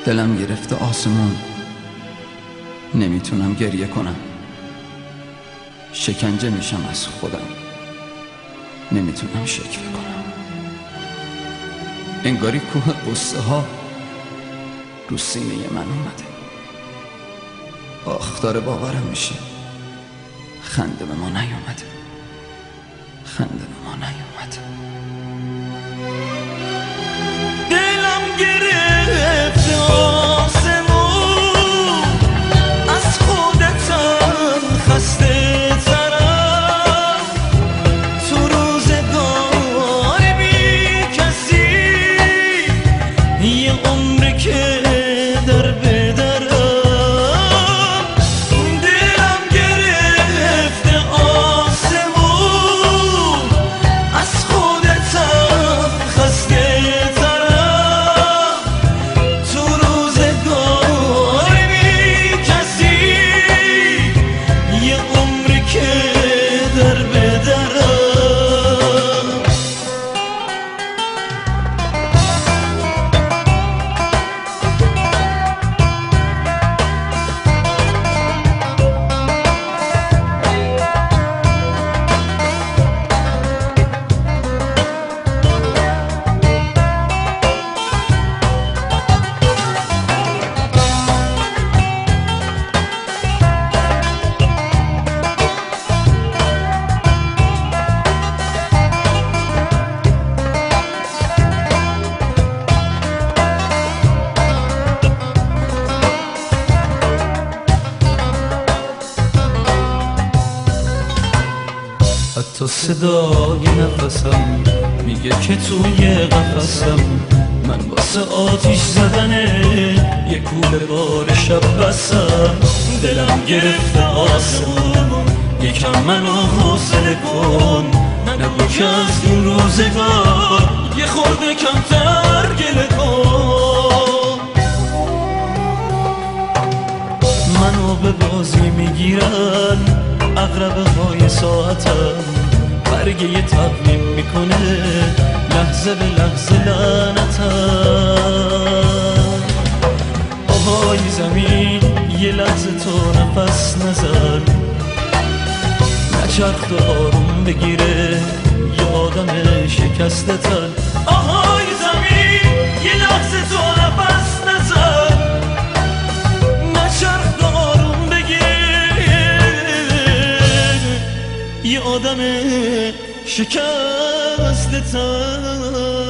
دلم گرفته آسمون، نمیتونم گریه کنم. شکنجه میشم از خودم، نمیتونم شکوه کنم. انگاری کوه قصه ها رو سینه من اومده. آخ داره باورم میشه خنده به ما نیومده، خنده به ما نیومده. دلم گرفته آسمون، از خودتم خسته ترم. تو روزگار بی کسی یه عمره که در به درم. دلم گرفته آسمون، از خودتم خسته ترم. تو روزگار بی کسی یه عمره که در به درم. حتی صدای نفسم میگه که توی قفسم من واسه آتیش زدنه یه کوله بار شب بسم. دلم گرفته آسمون، یکم منو حوصله کن. نگو که از این روزگار یه خورده کمتر گله کن. منو به بازی میگیرن عقربه های ساعتم، برگه یه تقویم میکنه لحظه به لحظه لعنتم. آهای زمین یه لحظه تو نفس نزن، نچرخ تو آروم بگیره یه آدم شکسته تن. آهای زمین یه لحظه تو نفس نزن، نچرخ تو آروم بگیره یه آدم شکسته تن.